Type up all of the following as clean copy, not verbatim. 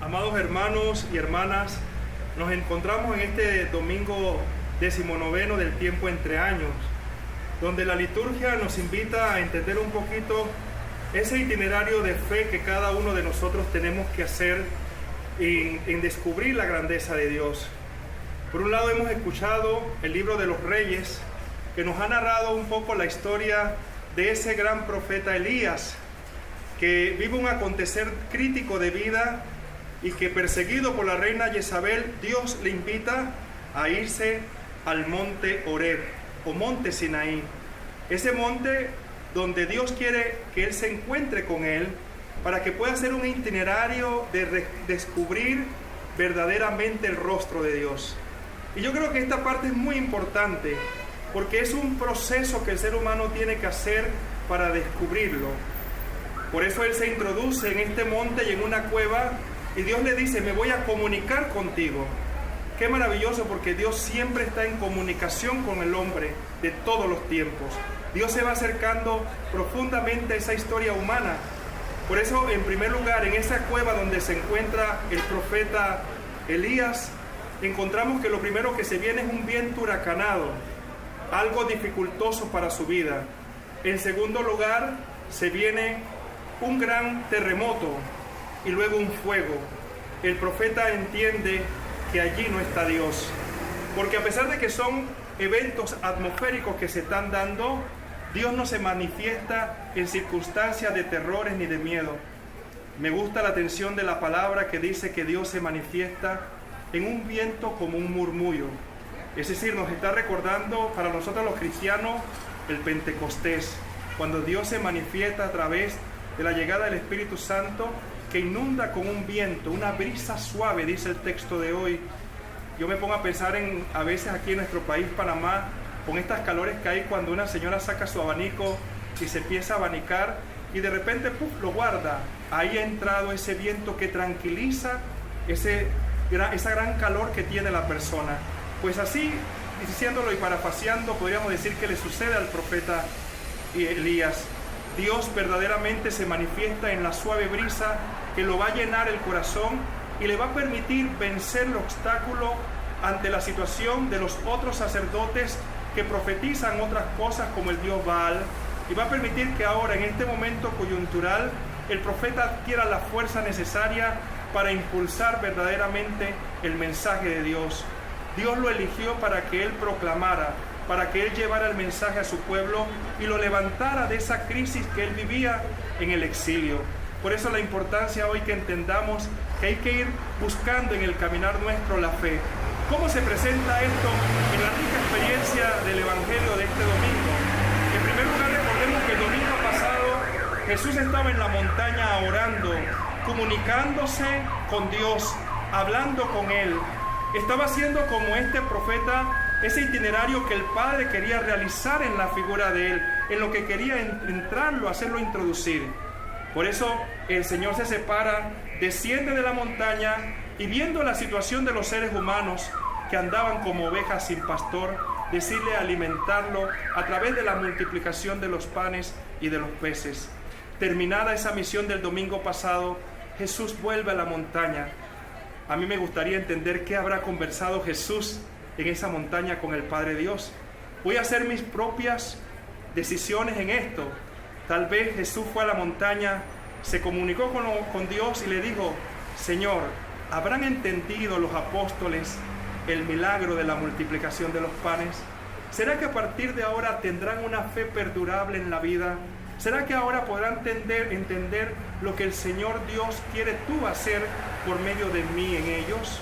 Amados hermanos y hermanas, nos encontramos en este domingo 19 del tiempo entre años, donde la liturgia nos invita a entender un poquito ese itinerario de fe que cada uno de nosotros tenemos que hacer en descubrir la grandeza de Dios. Por un lado hemos escuchado el libro de los Reyes, que nos ha narrado un poco la historia de ese gran profeta Elías, que vive un acontecer crítico de vida y que, perseguido por la reina Jezabel, Dios le invita a irse al monte Horeb o monte Sinaí, ese monte donde Dios quiere que él se encuentre con él para que pueda hacer un itinerario de descubrir verdaderamente el rostro de Dios. Y yo creo que esta parte es muy importante porque es un proceso que el ser humano tiene que hacer para descubrirlo. Por eso él se introduce en este monte y en una cueva y Dios le dice: me voy a comunicar contigo. Qué maravilloso, porque Dios siempre está en comunicación con el hombre de todos los tiempos. Dios se va acercando profundamente a esa historia humana. Por eso, en primer lugar, en esa cueva donde se encuentra el profeta Elías, encontramos que lo primero que se viene es un viento huracanado, algo dificultoso para su vida. En segundo lugar, se viene un gran terremoto y luego un fuego. El profeta entiende que allí no está Dios, porque a pesar de que son eventos atmosféricos que se están dando, Dios no se manifiesta en circunstancias de terrores ni de miedo. Me gusta la atención de la palabra que dice que Dios se manifiesta en un viento como un murmullo. Es decir, nos está recordando para nosotros los cristianos el Pentecostés, cuando Dios se manifiesta a través de la llegada del Espíritu Santo, que inunda con un viento, una brisa suave, dice el texto de hoy. Yo me pongo a pensar a veces aquí en nuestro país, Panamá, con estas calores que hay cuando una señora saca su abanico y se empieza a abanicar y de repente ¡puf!, lo guarda. Ahí ha entrado ese viento que tranquiliza esa gran calor que tiene la persona. Pues así, diciéndolo y parafaseando, podríamos decir que le sucede al profeta Elías. Dios verdaderamente se manifiesta en la suave brisa que lo va a llenar el corazón y le va a permitir vencer el obstáculo ante la situación de los otros sacerdotes que profetizan otras cosas como el dios Baal, y va a permitir que ahora, en este momento coyuntural, el profeta adquiera la fuerza necesaria para impulsar verdaderamente el mensaje de Dios. Dios lo eligió para que él proclamara, para que él llevara el mensaje a su pueblo y lo levantara de esa crisis que él vivía en el exilio. Por eso la importancia hoy que entendamos que hay que ir buscando en el caminar nuestro la fe. ¿Cómo se presenta esto en la rica experiencia del Evangelio de este domingo? En primer lugar, recordemos que el domingo pasado Jesús estaba en la montaña orando, comunicándose con Dios, hablando con él. Estaba haciendo como este profeta ese itinerario que el Padre quería realizar en la figura de él, en lo que quería entrarlo, hacerlo introducir. Por eso el Señor se separa, desciende de la montaña y, viendo la situación de los seres humanos que andaban como ovejas sin pastor, decide alimentarlo a través de la multiplicación de los panes y de los peces. Terminada esa misión del domingo pasado, Jesús vuelve a la montaña. A mí me gustaría entender qué habrá conversado Jesús en esa montaña con el Padre Dios. Voy a hacer mis propias decisiones en esto. Tal vez Jesús fue a la montaña, se comunicó con Dios y le dijo: Señor, ¿habrán entendido los apóstoles el milagro de la multiplicación de los panes? ¿Será que a partir de ahora tendrán una fe perdurable en la vida? ¿Será que ahora podrán entender lo que el Señor Dios quiere tú hacer por medio de mí en ellos?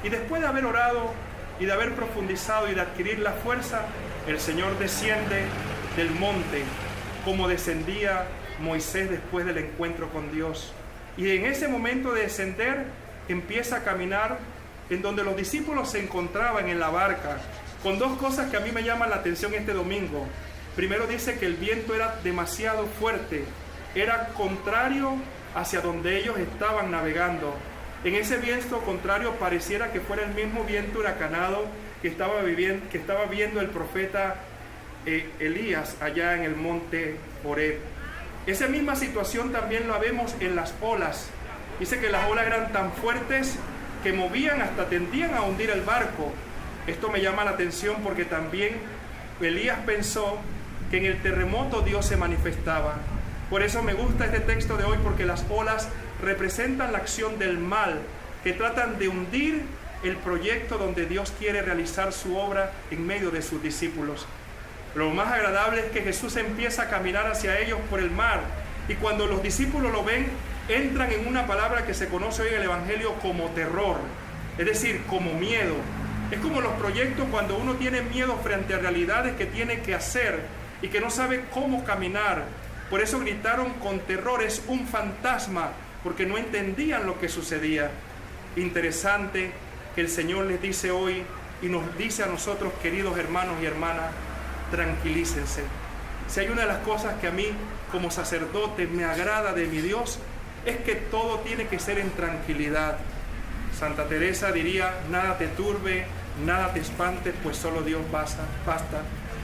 Y después de haber orado y de haber profundizado y de adquirir la fuerza, el Señor desciende del monte como descendía Moisés después del encuentro con Dios. Y en ese momento de descender, empieza a caminar en donde los discípulos se encontraban en la barca, con dos cosas que a mí me llaman la atención este domingo. Primero, dice que el viento era demasiado fuerte, era contrario hacia donde ellos estaban navegando. En ese viento contrario pareciera que fuera el mismo viento huracanado que estaba viendo el profeta Elías allá en el monte Horeb. Esa misma situación también la vemos en las olas. Dice que las olas eran tan fuertes que movían hasta tendían a hundir el barco. Esto me llama la atención porque también Elías pensó que en el terremoto Dios se manifestaba. Por eso me gusta este texto de hoy, porque las olas representan la acción del mal, que tratan de hundir el proyecto donde Dios quiere realizar su obra en medio de sus discípulos. Lo más agradable es que Jesús empieza a caminar hacia ellos por el mar, y cuando los discípulos lo ven, entran en una palabra que se conoce hoy en el Evangelio como terror, es decir, como miedo. Es como los proyectos cuando uno tiene miedo frente a realidades que tiene que hacer y que no sabe cómo caminar. Por eso gritaron con terror, es un fantasma, porque no entendían lo que sucedía. Interesante que el Señor les dice hoy y nos dice a nosotros, queridos hermanos y hermanas, tranquilícense. Si hay una de las cosas que a mí como sacerdote me agrada de mi Dios, es que todo tiene que ser en tranquilidad. Santa Teresa diría, nada te turbe, nada te espante, pues solo Dios basta.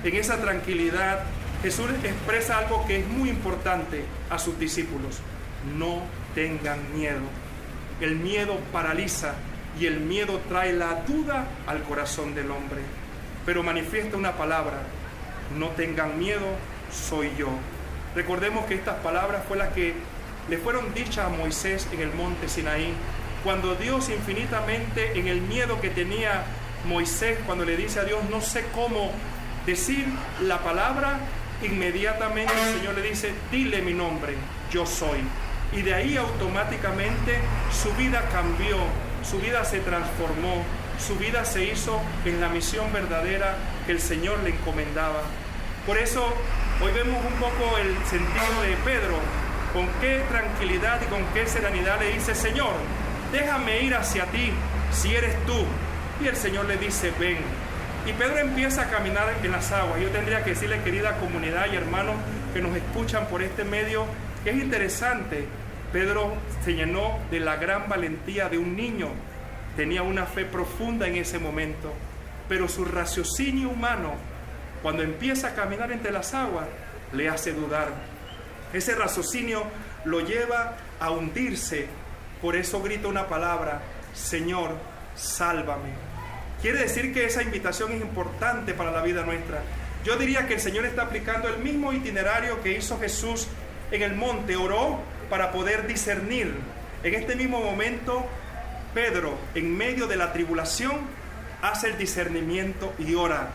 En esa tranquilidad, Jesús expresa algo que es muy importante a sus discípulos. No tengan miedo. El miedo paraliza y el miedo trae la duda al corazón del hombre. Pero manifiesta una palabra, no tengan miedo, soy yo. Recordemos que estas palabras fue las que le fueron dichas a Moisés en el monte Sinaí, cuando Dios infinitamente, en el miedo que tenía Moisés, cuando le dice a Dios, no sé cómo decir la palabra, inmediatamente el Señor le dice, dile mi nombre, yo soy. Y de ahí automáticamente su vida cambió, su vida se transformó, su vida se hizo en la misión verdadera que el Señor le encomendaba. Por eso hoy vemos un poco el sentido de Pedro, con qué tranquilidad y con qué serenidad le dice, Señor, déjame ir hacia ti, si eres tú. Y el Señor le dice, ven. Y Pedro empieza a caminar en las aguas. Yo tendría que decirle, querida comunidad y hermanos que nos escuchan por este medio, que es interesante. Pedro se llenó de la gran valentía de un niño. Tenía una fe profunda en ese momento. Pero su raciocinio humano, cuando empieza a caminar entre las aguas, le hace dudar. Ese raciocinio lo lleva a hundirse. Por eso grita una palabra, Señor, sálvame. Quiere decir que esa invitación es importante para la vida nuestra. Yo diría que el Señor está aplicando el mismo itinerario que hizo Jesús en el monte. Oró para poder discernir. En este mismo momento, Pedro, en medio de la tribulación, hace el discernimiento y ora,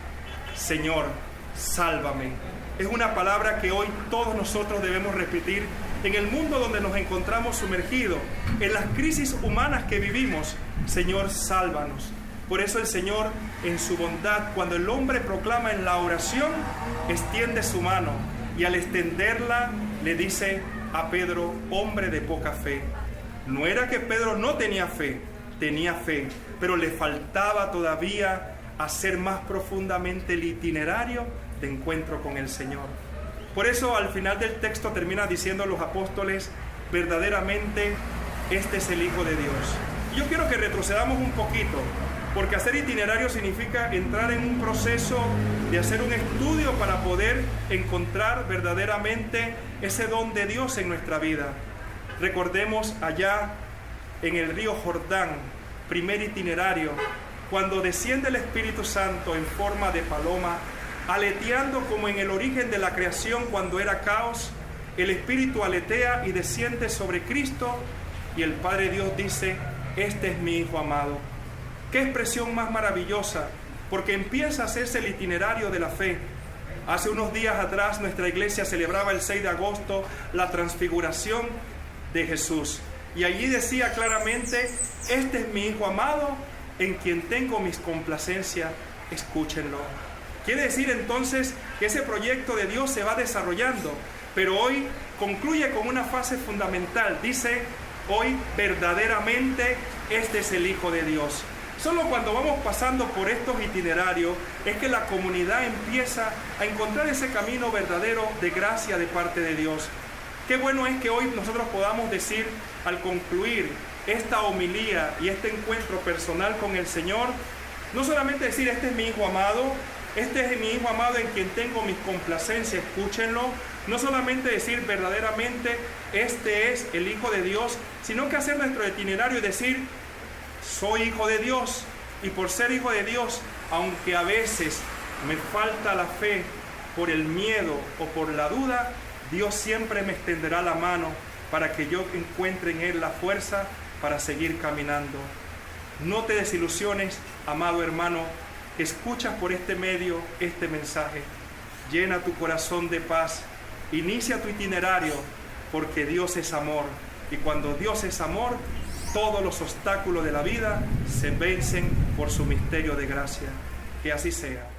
Señor, sálvame. Es una palabra que hoy todos nosotros debemos repetir en el mundo donde nos encontramos sumergidos, en las crisis humanas que vivimos. Señor, sálvanos. Por eso el Señor, en su bondad, cuando el hombre proclama en la oración, extiende su mano y al extenderla le dice a Pedro, hombre de poca fe. No era que Pedro no tenía fe, pero le faltaba todavía hacer más profundamente el itinerario de encuentro con el Señor. Por eso al final del texto termina diciendo los apóstoles, verdaderamente este es el Hijo de Dios. Y yo quiero que retrocedamos un poquito, porque hacer itinerario significa entrar en un proceso de hacer un estudio para poder encontrar verdaderamente ese don de Dios en nuestra vida. Recordemos allá en el río Jordán, primer itinerario, cuando desciende el Espíritu Santo en forma de paloma, aleteando como en el origen de la creación cuando era caos, el Espíritu aletea y desciende sobre Cristo y el Padre Dios dice, este es mi Hijo amado. Qué expresión más maravillosa, porque empieza a hacerse el itinerario de la fe. Hace unos días atrás nuestra iglesia celebraba el 6 de agosto la transfiguración de Jesús. Y allí decía claramente, este es mi Hijo amado, en quien tengo mis complacencias, escúchenlo. Quiere decir entonces que ese proyecto de Dios se va desarrollando, pero hoy concluye con una fase fundamental. Dice, hoy verdaderamente este es el Hijo de Dios. Solo cuando vamos pasando por estos itinerarios es que la comunidad empieza a encontrar ese camino verdadero de gracia de parte de Dios. Qué bueno es que hoy nosotros podamos decir, al concluir esta homilía y este encuentro personal con el Señor, no solamente decir, este es mi Hijo amado, Este es mi Hijo amado en quien tengo mis complacencias, escúchenlo. No solamente decir verdaderamente, este es el Hijo de Dios, sino que hacer nuestro itinerario y decir, soy hijo de Dios. Y por ser hijo de Dios, aunque a veces me falta la fe por el miedo o por la duda, Dios siempre me extenderá la mano para que yo encuentre en Él la fuerza para seguir caminando. No te desilusiones, amado hermano, que escuchas por este medio este mensaje. Llena tu corazón de paz, inicia tu itinerario, porque Dios es amor. Y cuando Dios es amor, todos los obstáculos de la vida se vencen por su misterio de gracia. Que así sea.